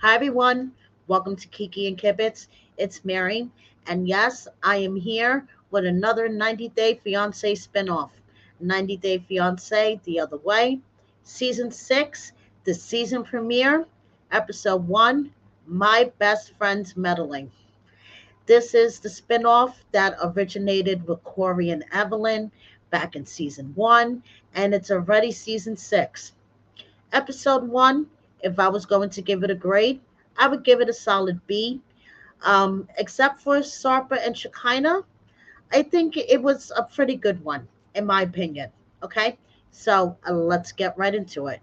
Hi, everyone. Welcome to Kiki and Kibitz. It's Mary. And yes, I am here with another 90 Day Fiancé spinoff. 90 Day Fiancé The Other Way. Season 6, the season premiere, Episode 1, My Best Friend's Meddling. This is the spinoff that originated with Corey and Evelyn back in Season 1, and it's already Season 6. Episode 1, if I was going to give it a grade, I would give it a solid B. Except for Sarpa and Shekinah, I think it was a pretty good one, in my opinion. Okay, so let's get right into it.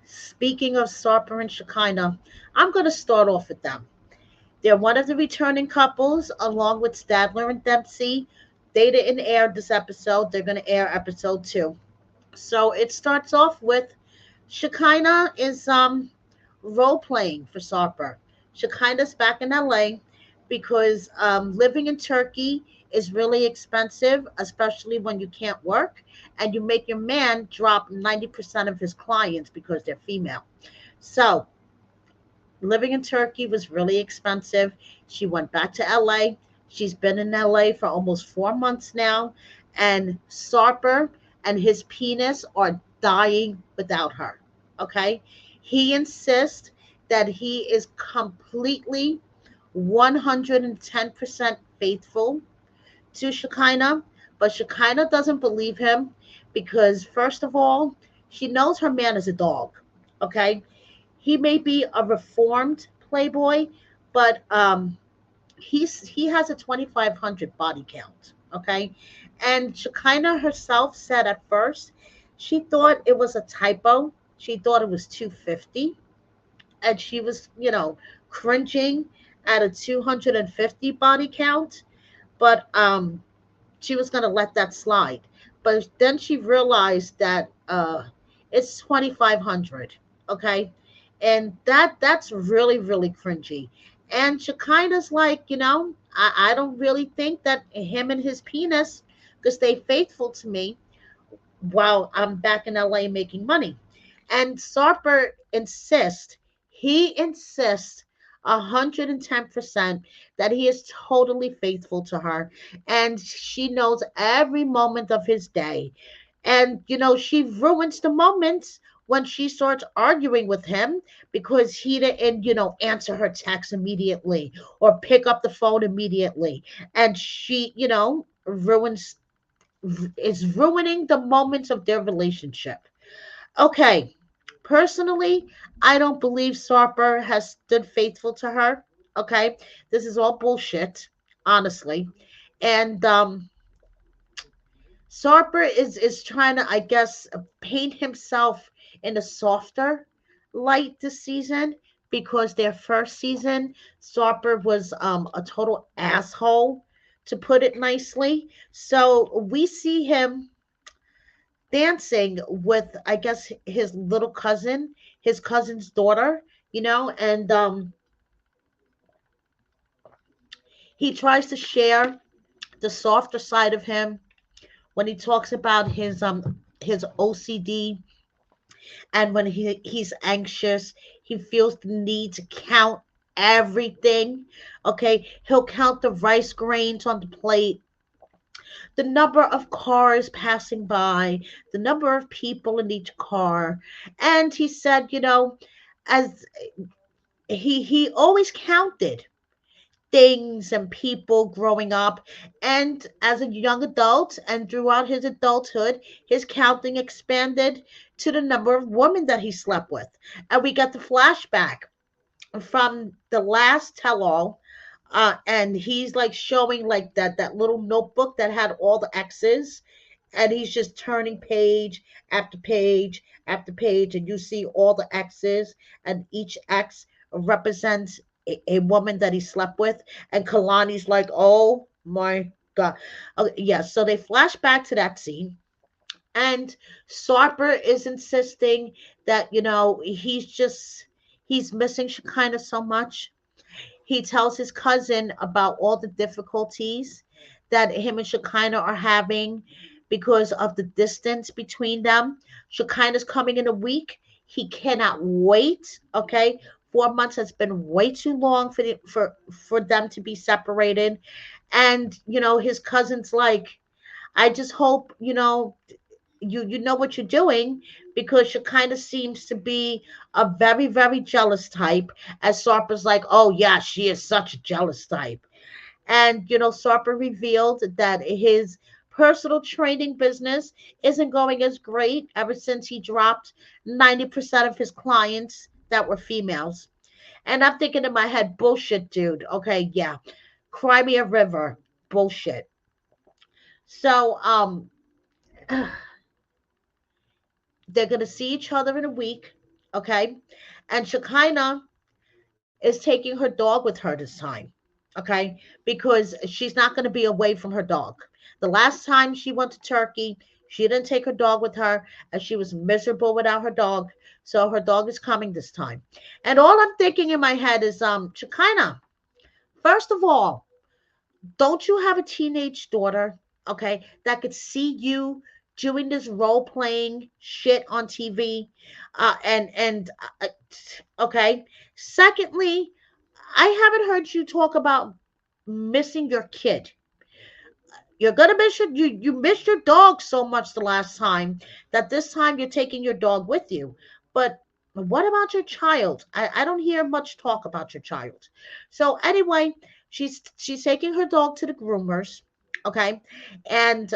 Speaking of Sarpa and Shekinah, I'm going to start off with them. They're one of the returning couples, along with Stadler and Dempsey. They didn't air this episode, they're going to air episode 2. So it starts off with Shekinah is role playing for Sarper. Shekinah's back in LA because living in Turkey is really expensive, especially when you can't work and you make your man drop 90% of his clients because they're female. So living in Turkey was really expensive. She went back to LA. She's been in LA for almost 4 months now, and Sarper and his penis are dying without her. Okay? He insists that he is completely 110% faithful to Shekinah, but Shekinah doesn't believe him because, first of all, she knows her man is a dog. Okay? He may be a reformed playboy, but he has a 2,500 body count. Okay, and Shekinah herself said at first she thought it was a typo. She thought it was 250, and she was cringing at a 250 body count, but she was gonna let that slide. But then she realized that it's 2,500. Okay, and that's really really cringy. And Shekinah's like, I don't really think that him and his penis could stay faithful to me while I'm back in LA making money. And Sarper he insists 110% that he is totally faithful to her. And she knows every moment of his day. And, she ruins the moments when she starts arguing with him because he didn't, answer her text immediately or pick up the phone immediately. And she, ruins is ruining the moments of their relationship. Okay, personally, I don't believe Sarper has stood faithful to her. Okay, this is all bullshit, honestly. And Sarper is trying to, I guess, paint himself in a softer light this season because their first season, Sarper was a total asshole, to put it nicely. So we see him dancing with, I guess, his little cousin, his cousin's daughter, and he tries to share the softer side of him when he talks about his OCD, and when he's anxious, he feels the need to count everything. Okay, he'll count the rice grains on the plate, the number of cars passing by, the number of people in each car. And he said, as he always counted things and people growing up, and as a young adult and throughout his adulthood, his counting expanded to the number of women that he slept with. And we got the flashback from the last tell-all, and he's like showing like that little notebook that had all the x's, and he's just turning page after page after page, and you see all the x's, and each x represents a woman that he slept with. And Kalani's like, oh my god. Okay, yeah, so they flash back to that scene, and Sarper is insisting that he's missing Shekinah so much. He tells his cousin about all the difficulties that him and Shekinah are having because of the distance between them. Shekinah's coming in a week. He cannot wait. Okay, 4 months has been way too long for them to be separated. And his cousin's like, I just hope you know what you're doing, because she kind of seems to be a very, very jealous type. As Sarper's like, oh yeah, she is such a jealous type. And Sarper revealed that his personal training business isn't going as great ever since he dropped 90% of his clients that were females. And I'm thinking in my head, bullshit, dude. Okay, yeah. Cry me a river. Bullshit. So, they're going to see each other in a week. Okay. And Shekinah is taking her dog with her this time. Okay. Because she's not going to be away from her dog. The last time she went to Turkey, she didn't take her dog with her, and she was miserable without her dog. So her dog is coming this time. And all I'm thinking in my head is, Shekinah, first of all, don't you have a teenage daughter, okay, that could see you doing this role playing shit on TV? Okay. Secondly, I haven't heard you talk about missing your kid. You're gonna miss you missed your dog so much the last time, that this time you're taking your dog with you. But what about your child? I don't hear much talk about your child. So anyway, she's taking her dog to the groomers. Okay. And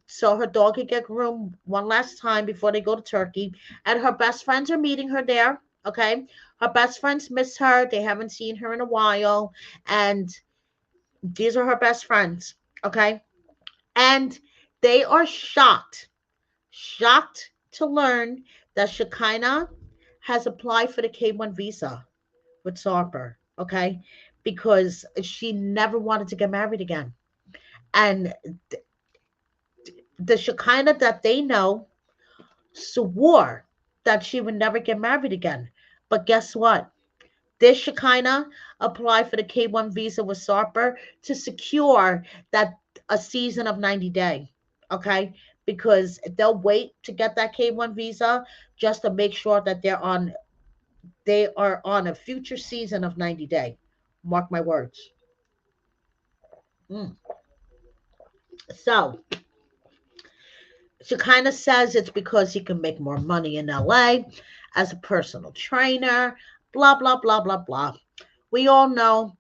so her dog can get groomed one last time before they go to Turkey. And her best friends are meeting her there. Okay. Her best friends miss her. They haven't seen her in a while. And these are her best friends. Okay. And they are shocked to learn that Shekinah has applied for the K1 visa with Sarper, okay? Because she never wanted to get married again. And the Shekinah that they know swore that she would never get married again. But guess what? This Shekinah applied for the K1 visa with Sarper to secure that a season of 90 day. Okay? Because they'll wait to get that K1 visa just to make sure that they are on a future season of 90 day. Mark my words. Mm. So Shekinah says it's because he can make more money in LA as a personal trainer, blah, blah, blah, blah, blah. We all know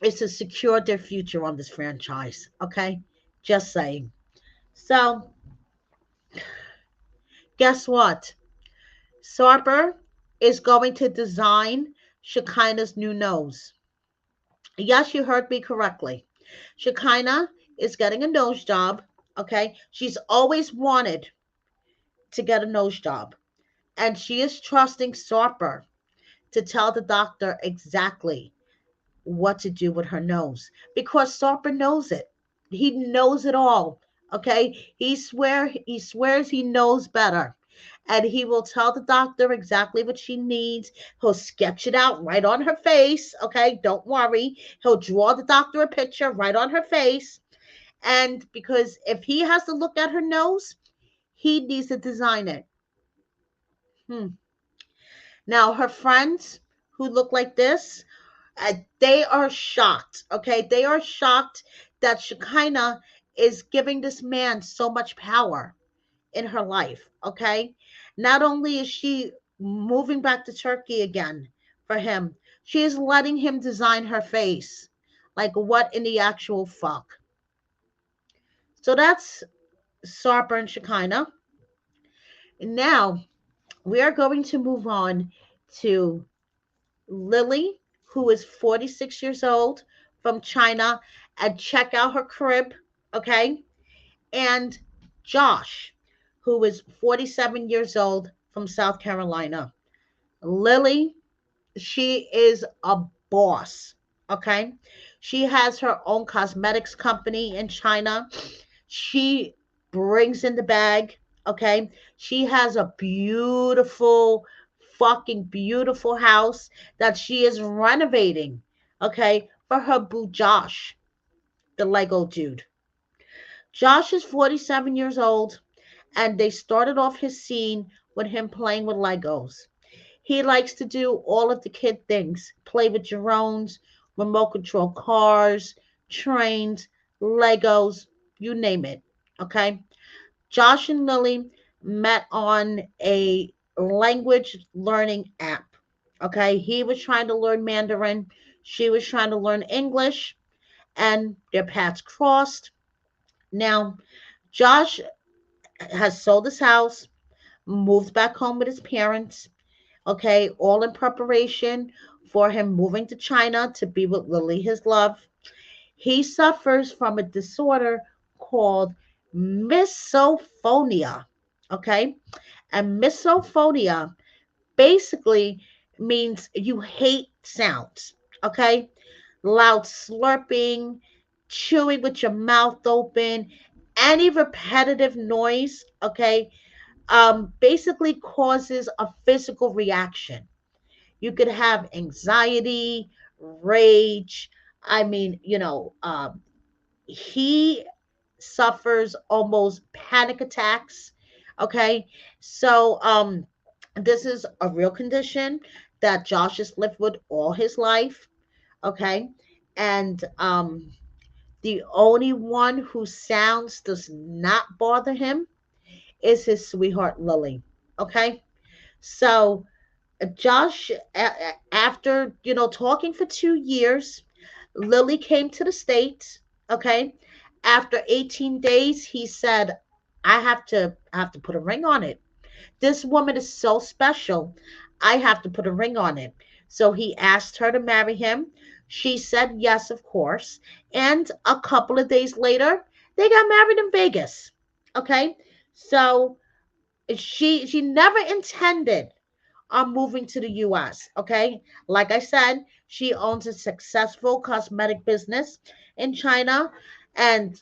is to secure their future on this franchise. Okay? Just saying. So, guess what? Sarper is going to design Shekinah's new nose. Yes, you heard me correctly. Shekinah is getting a nose job. Okay? She's always wanted to get a nose job. And she is trusting Sarper to tell the doctor exactly what to do with her nose, because Sarper knows it. He knows it all. Okay, he swears he knows better, and he will tell the doctor exactly what she needs. He'll sketch it out right on her face. Okay, don't worry. He'll draw the doctor a picture right on her face, and because if he has to look at her nose, he needs to design it. Hmm. Now her friends who look like this, they are shocked. Okay, they are shocked that Shekinah is giving this man so much power in her life. Okay, not only is she moving back to Turkey again for him, she is letting him design her face. Like, what in the actual fuck? So that's Sarper and Shekinah. Now we are going to move on to Lily, who is 46 years old from China, and check out her crib, okay? And Josh, who is 47 years old from South Carolina. Lily, she is a boss, okay? She has her own cosmetics company in China. She brings in the bag, okay? She has a beautiful, fucking beautiful house that she is renovating, okay, for her boo Josh, the Lego dude. Josh is 47 years old, and they started off his scene with him playing with Legos. He likes to do all of the kid things, play with drones, remote control cars, trains, Legos, you name it. Okay. Josh and Lily met on a language learning app. Okay. He was trying to learn Mandarin, she was trying to learn English, and their paths crossed. Now, Josh has sold his house, moved back home with his parents, okay, all in preparation for him moving to China to be with Lily, his love. He suffers from a disorder called misophonia, okay? And misophonia basically means you hate sounds, okay? Loud slurping, chewing with your mouth open, any repetitive noise, okay, basically causes a physical reaction. You could have anxiety, rage. I mean, he suffers almost panic attacks. Okay. So, this is a real condition that Josh has lived with all his life. Okay. And, the only one whose sounds does not bother him is his sweetheart, Lily. Okay. So, Josh, after talking for 2 years, Lily came to the States. Okay, after 18 days, he said, I have to put a ring on it. This woman is so special. I have to put a ring on it." So he asked her to marry him. She said yes, of course. And a couple of days later, they got married in Vegas. Okay, so she never intended on moving to the US. Okay. Like I said, she owns a successful cosmetic business in China. And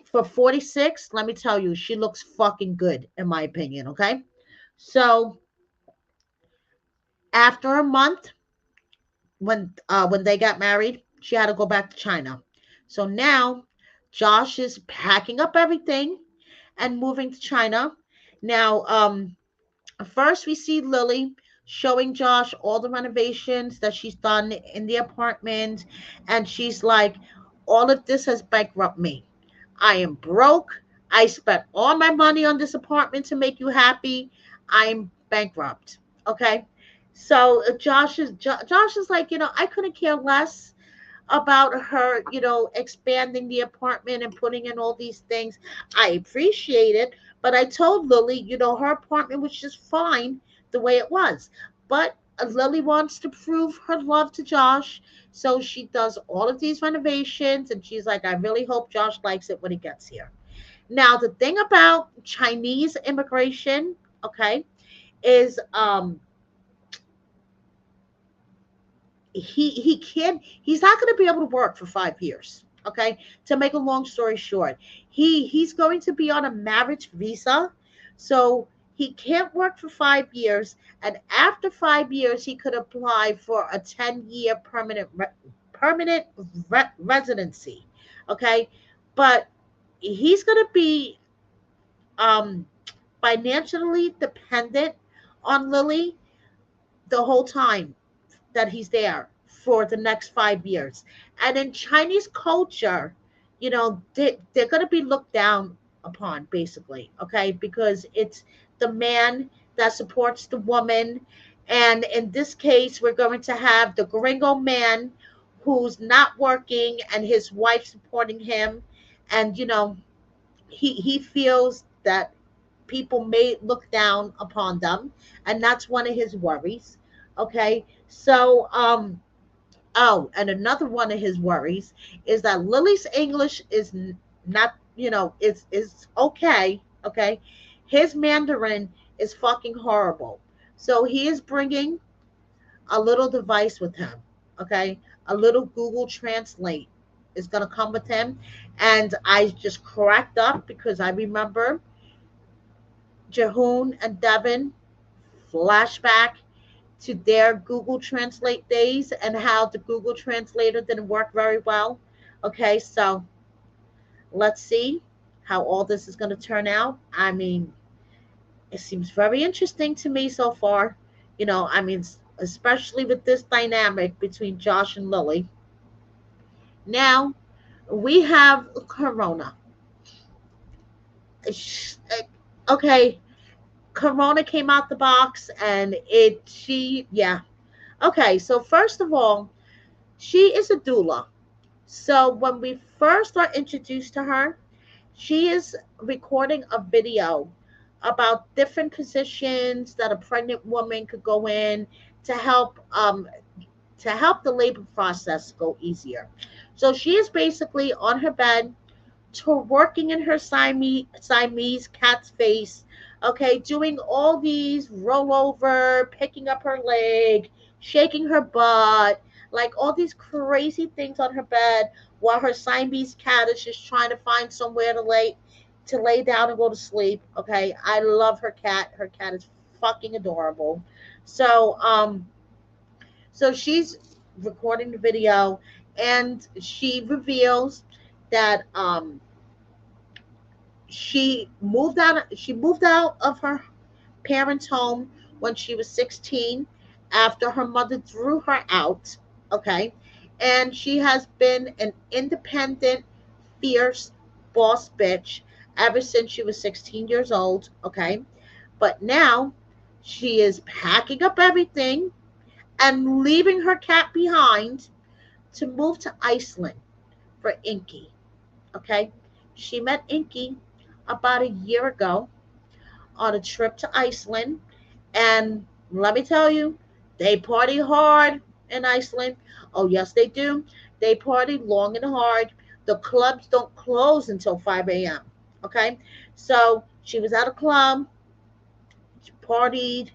for 46, let me tell you, she looks fucking good, in my opinion. Okay. So after a month, when they got married, she had to go back to China. So now Josh is packing up everything and moving to China. Now, first, we see Lily showing Josh all the renovations that she's done in the apartment, and she's like, "All of this has bankrupted me. I am broke. I spent all my money on this apartment to make you happy. I'm bankrupt." Okay, so Josh is like, I couldn't care less about her, expanding the apartment and putting in all these things. I appreciate it, but I told Lily, her apartment was just fine the way it was. But Lily wants to prove her love to Josh, so she does all of these renovations, and she's like, I really hope Josh likes it when he gets here. Now, the thing about Chinese immigration, okay, is he's not going to be able to work for 5 years. Okay, to make a long story short, he's going to be on a marriage visa, so he can't work for 5 years. And after 5 years, he could apply for a 10-year residency. Okay, but he's going to be um, financially dependent on Lily the whole time that he's there for the next 5 years. And in Chinese culture, they're going to be looked down upon, basically, okay? Because it's the man that supports the woman. And in this case, we're going to have the gringo man who's not working and his wife supporting him. And, he feels that people may look down upon them. And that's one of his worries. Okay. So, oh, and another one of his worries is that Lily's English is not, is okay. Okay, his Mandarin is fucking horrible. So he is bringing a little device with him. Okay, a little Google Translate is gonna come with him, and I just cracked up because I remember Jehoon and Devin flashback to their Google Translate days and how the Google Translator didn't work very well. Okay, so let's see how all this is going to turn out. I mean, it seems very interesting to me so far. I mean, especially with this dynamic between Josh and Lily. Now we have Corona. Okay, Corona came out the box, and yeah. Okay, so first of all, she is a doula. So when we first are introduced to her, she is recording a video about different positions that a pregnant woman could go in to help the labor process go easier. So she is basically on her bed, working in her Siamese cat's face, okay, doing all these rollover, picking up her leg, shaking her butt, like all these crazy things on her bed, while her Siamese cat is just trying to find somewhere to lay down and go to sleep. Okay, I love her cat. Her cat is fucking adorable. So she's recording the video, and she reveals that she moved out of her parents' home when she was 16, after her mother threw her out. Okay, and she has been an independent, fierce boss bitch ever since she was 16 years old. Okay, but now she is packing up everything and leaving her cat behind to move to Iceland for Inky. Okay, she met Inky about a year ago on a trip to Iceland. And let me tell you, they party hard in Iceland. Oh, yes, they do. They party long and hard. The clubs don't close until 5 a.m. Okay? So she was at a club, she partied,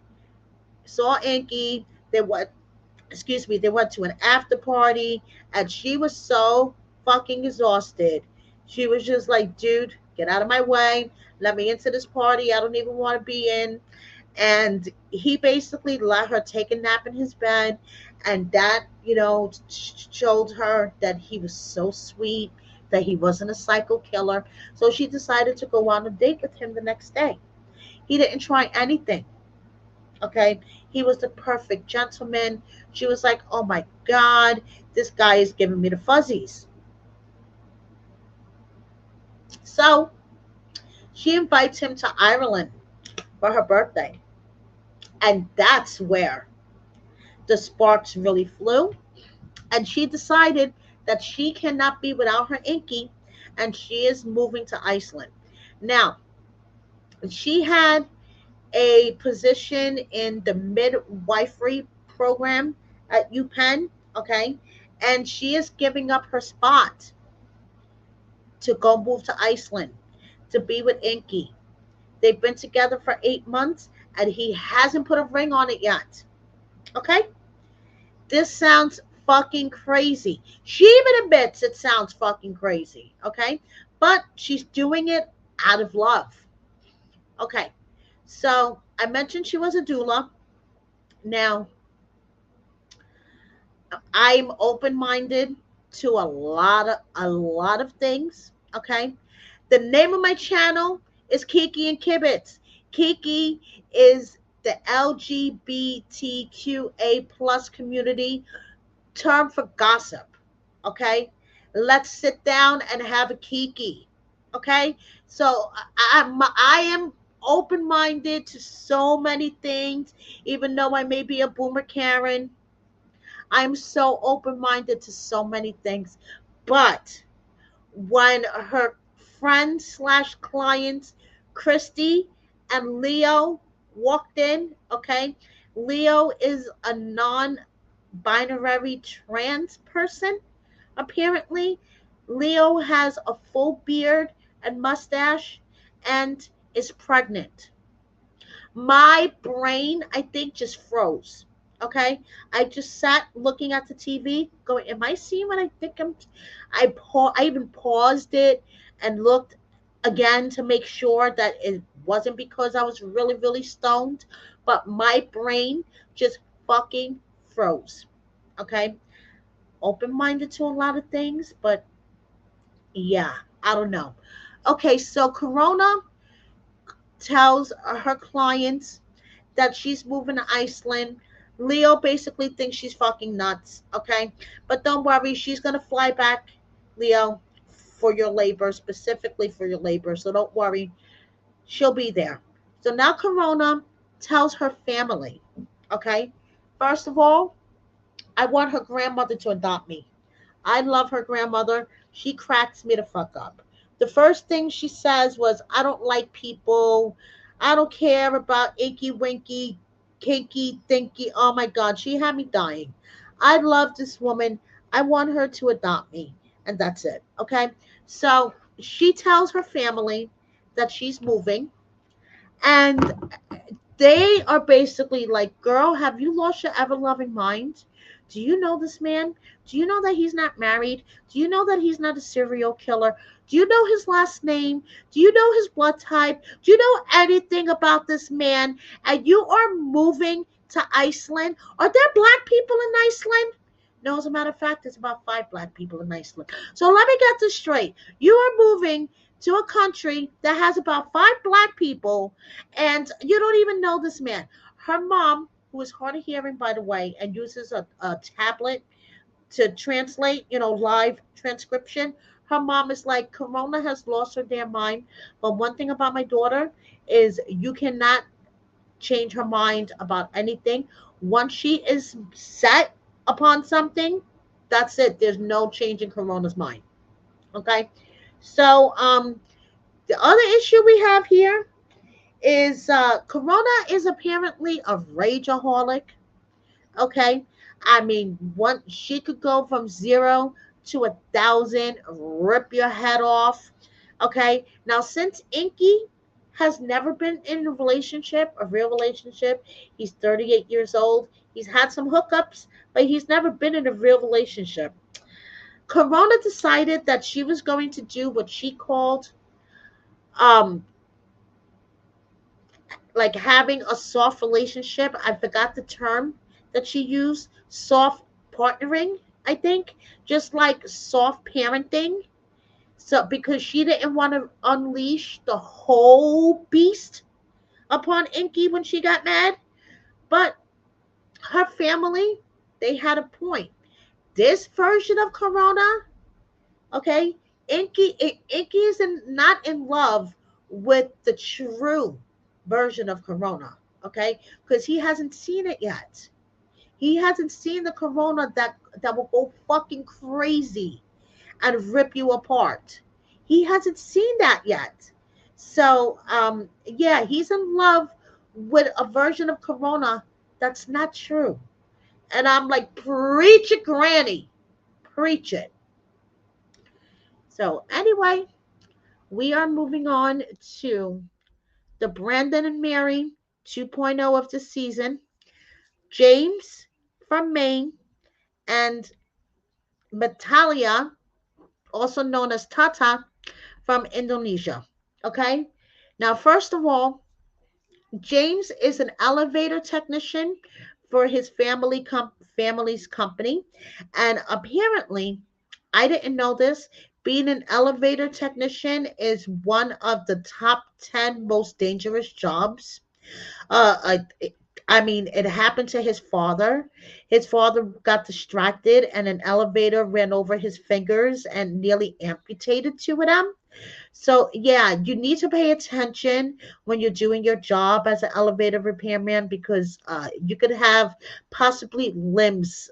saw Inky. They went to an after party, and she was so fucking exhausted. She was just like, dude, get out of my way. Let me into this party I don't even want to be in. And he basically let her take a nap in his bed, and that showed her that he was so sweet, that he wasn't a psycho killer. So she decided to go on a date with him the next day. He didn't try anything. Okay, he was the perfect gentleman. She was like, oh my god, this guy is giving me the fuzzies. So she invites him to Ireland for her birthday, and that's where the sparks really flew. And she decided that she cannot be without her Inky, and she is moving to Iceland. Now, she had a position in the midwifery program at UPenn, okay, and she is giving up her spot to go move to Iceland to be with Inky. They've been together for 8 months, and he hasn't put a ring on it yet. Okay, this sounds fucking crazy. She even admits it sounds fucking crazy, okay? But she's doing it out of love. Okay, so I mentioned she was a doula. Now, I'm open-minded to a lot of things, okay? The name of my channel is Kiki and Kibbits. Kiki is the LGBTQA plus community term for gossip. Okay, let's sit down and have a kiki. Okay, so I am open-minded to so many things, even though I may be a boomer Karen. I'm so open-minded to so many things. But when her friend slash clients, Christy and Leo, walked in, okay, Leo is a non-binary trans person. Apparently, Leo has a full beard and mustache and is pregnant. My brain, I think, just froze. Okay, I just sat looking at the TV, going, "Am I seeing what I think I'm?" I even paused it and looked again to make sure that it wasn't because I was really, really stoned, but my brain just fucking froze. Okay, open-minded to a lot of things, but yeah, I don't know. Okay, so Corona tells her clients that she's moving to Iceland Leo basically thinks she's fucking nuts, okay? But don't worry, she's gonna fly back, Leo, for your labor, specifically for your labor. So don't worry, she'll be there. So now Corona tells her family, okay? First of all, I want her grandmother to adopt me. I love her grandmother. She cracks me the fuck up. The first thing she says was, I don't like people. I don't care about icky winky, kinky dinky. Oh my God, she had me dying. I love this woman. I want her to adopt me. And that's it. Okay. So she tells her family that she's moving. And they are basically like, girl, have you lost your ever loving mind? Do you know this man? Do you know that he's not married? Do you know that he's not a serial killer? Do you know his last name? Do you know his blood type? Do you know anything about this man? And you are moving to Iceland? Are there black people in Iceland? No, as a matter of fact, there's about 5 black people in Iceland. So let me get this straight. You are moving to a country that has about 5 black people, and you don't even know this man. Her mom, who is hard of hearing, by the way, and uses a tablet to translate, live transcription. Her mom is like, Corona has lost her damn mind. But one thing about my daughter is you cannot change her mind about anything. Once she is set upon something, that's it. There's no changing Corona's mind. Okay. So the other issue we have here is Corona is apparently a rageaholic. Okay, I mean, one she could go from 0 to 1,000, rip your head off. Okay, now since Inky has never been in a relationship, a real relationship, he's 38 years old. He's had some hookups, but he's never been in a real relationship. Corona decided that she was going to do what she called um like having a soft relationship. I forgot the term that she used. Soft partnering, I think. Just like soft parenting. So because she didn't want to unleash the whole beast upon Inky when she got mad. But her family, they had a point. This version of Corona, okay, Inky is not in love with the true version of Corona, okay, because he hasn't seen it yet. He hasn't seen the Corona that will go fucking crazy and rip you apart. He hasn't seen that yet. So yeah, he's in love with a version of Corona that's not true. And I'm like, preach it, Granny, preach it. So anyway, we are moving on to the Brandon and Mary 2.0 of the season. James from Maine and Metalia, also known as Tata, from Indonesia. Okay? Now, first of all, James is an elevator technician for his family's company, and apparently, I didn't know this. Being an elevator technician is one of the top 10 most dangerous jobs. I mean, it happened to his father. His father got distracted, and an elevator ran over his fingers and nearly amputated 2 of them. So, yeah, you need to pay attention when you're doing your job as an elevator repairman because you could have possibly limbs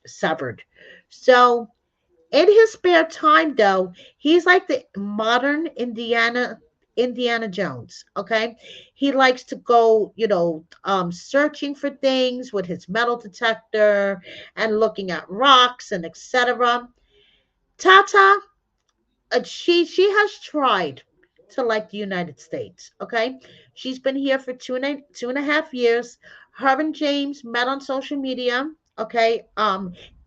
severed. So, in his spare time, though, he's like the modern Indiana Jones. Okay, he likes to go, searching for things with his metal detector and looking at rocks and etc. Tata, she has tried to like the United States. Okay, she's been here for 2.5 years. Her and James met on social media. Okay,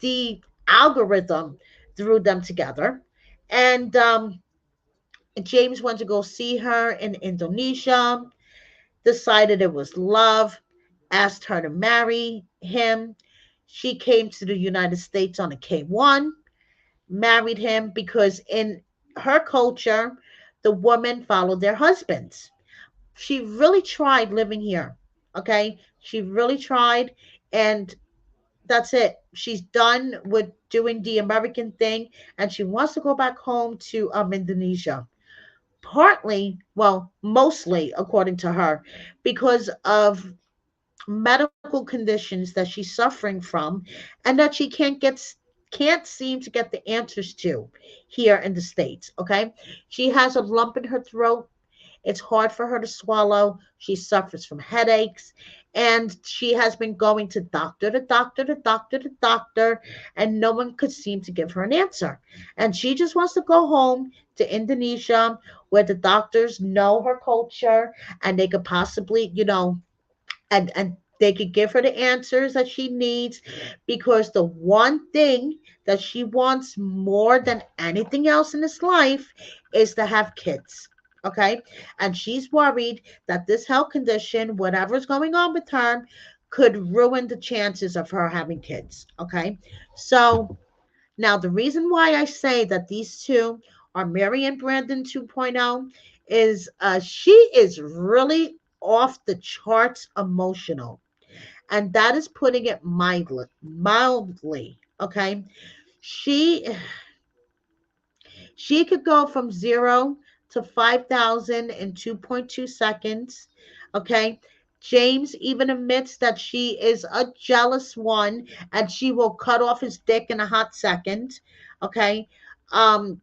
the algorithm threw them together, and James went to go see her in Indonesia. Decided it was love. Asked her to marry him. She came to the United States on a K1, married him because in her culture, the women followed their husbands. She really tried living here. Okay. She really tried. And that's it. She's done with doing the American thing, and she wants to go back home to Indonesia. Partly, well, mostly, according to her, because of medical conditions that she's suffering from, and that she can't seem to get the answers to here in the States. Okay, she has a lump in her throat. It's hard for her to swallow. She suffers from headaches. And she has been going to doctor to doctor to doctor to doctor, and no one could seem to give her an answer. And she just wants to go home to Indonesia, where the doctors know her culture, and they could possibly, and they could give her the answers that she needs, because the one thing that she wants more than anything else in this life is to have kids. Okay, and she's worried that this health condition, whatever's going on with her, could ruin the chances of her having kids. Okay, so now the reason why I say that these two are Mary and Brandon 2.0 is she is really off the charts emotional, and that is putting it mildly. Okay, she she could go from 0 to 5,000 in 2.2 seconds. Okay, James even admits that she is a jealous one, and she will cut off his dick in a hot second. Okay, um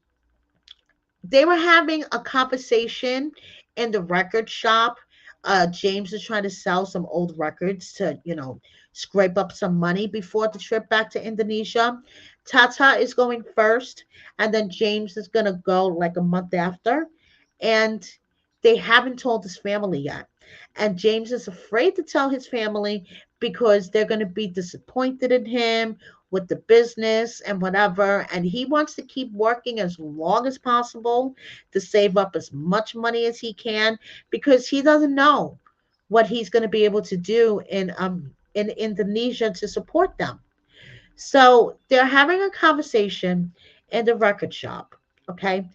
they were having a conversation in the record shop. James is trying to sell some old records to, scrape up some money before the trip back to Indonesia. Tata is going first, and then James is going to go like a month after. And they haven't told his family yet. And James is afraid to tell his family because they're going to be disappointed in him with the business and whatever. And he wants to keep working as long as possible to save up as much money as he can, because he doesn't know what he's going to be able to do in Indonesia to support them. So they're having a conversation in the record shop, okay?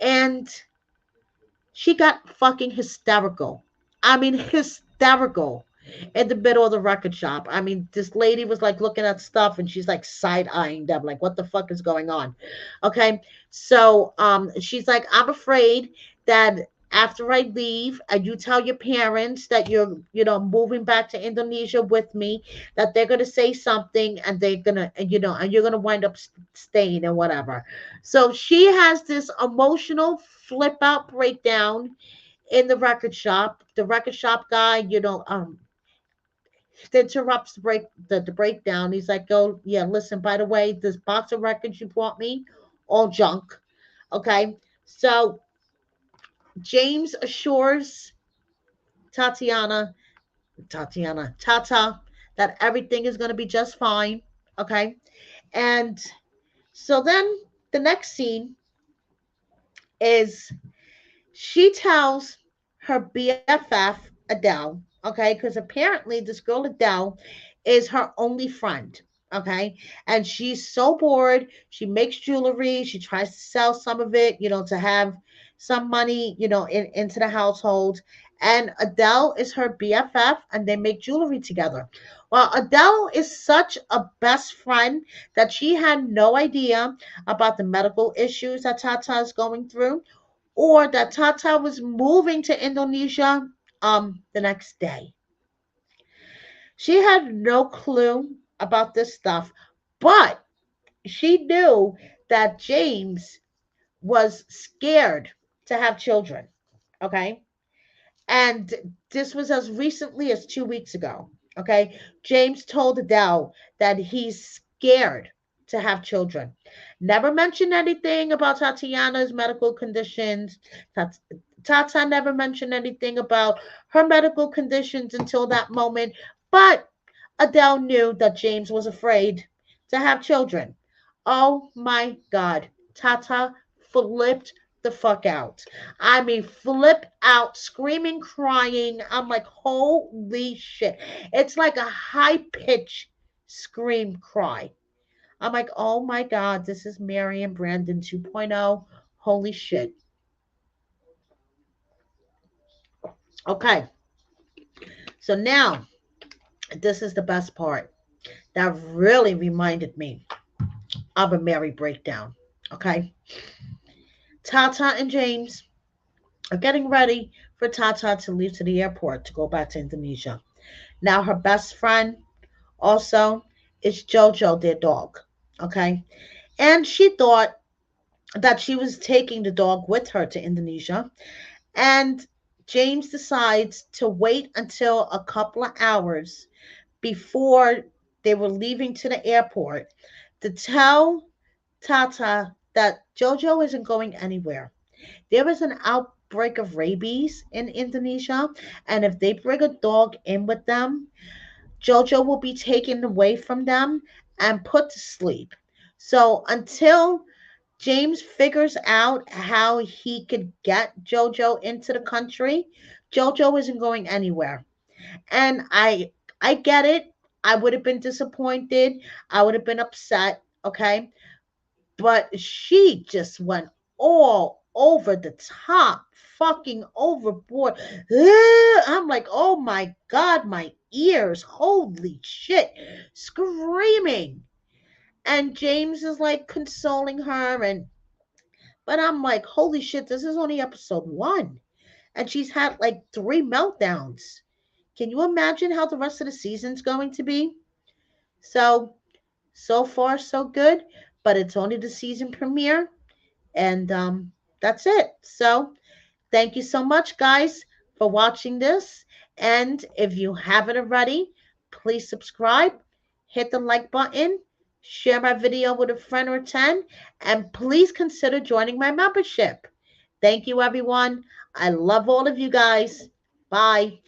And she got fucking hysterical. I mean, hysterical in the middle of the record shop. I mean, this lady was like looking at stuff, and she's like side eyeing them, like, what the fuck is going on? Okay. So she's like, I'm afraid that after I leave and you tell your parents that you're, moving back to Indonesia with me, that they're gonna say something, and they're gonna, and you're gonna wind up staying and whatever. So she has this emotional flip out breakdown in the record shop. The record shop guy, interrupts the breakdown. He's like, "Oh yeah, listen. By the way, this box of records you brought me, all junk." Okay, so James assures Tatiana, Tata, that everything is going to be just fine. Okay, and so then the next scene is she tells her BFF Adele, okay, because apparently this girl Adele is her only friend, okay, and she's so bored. She makes jewelry. She tries to sell some of it, to have some money, into the household. And Adele is her BFF, and they make jewelry together. Well, Adele is such a best friend that she had no idea about the medical issues that Tata is going through, or that Tata was moving to Indonesia the next day. She had no clue about this stuff, but she knew that James was scared to have children. Okay. And this was as recently as 2 weeks ago. Okay. James told Adele that he's scared to have children. Never mentioned anything about Tatiana's medical conditions. Tata never mentioned anything about her medical conditions until that moment. But Adele knew that James was afraid to have children. Oh my God. Tata flipped the fuck out. I mean, flip out, screaming, crying. I'm like, holy shit. It's like a high pitch scream cry. I'm like, oh my God, this is Mary and Brandon 2.0. Holy shit. Okay, so now this is the best part. that really reminded me of a Mary breakdown. Okay. Tata and James are getting ready for Tata to leave to the airport to go back to Indonesia. Now, her best friend also is Jojo, their dog. Okay. And she thought that she was taking the dog with her to Indonesia. And James decides to wait until a couple of hours before they were leaving to the airport to tell Tata that Jojo isn't going anywhere. There is an outbreak of rabies in Indonesia, and if they bring a dog in with them, Jojo will be taken away from them and put to sleep. So until James figures out how he could get Jojo into the country, Jojo isn't going anywhere. And I get it. I would have been disappointed. I would have been upset, okay? But she just went all over the top, fucking overboard. I'm like, oh my God, my ears, holy shit, screaming. And James is like consoling her, but I'm like, holy shit, this is only episode one. And she's had like three meltdowns. Can you imagine how the rest of the season's going to be? So, so far, so good. But it's only the season premiere. And that's it. So, thank you so much, guys, for watching this. And if you haven't already, please subscribe, hit the like button, share my video with a friend or 10, and please consider joining my membership. Thank you, everyone. I love all of you guys. Bye.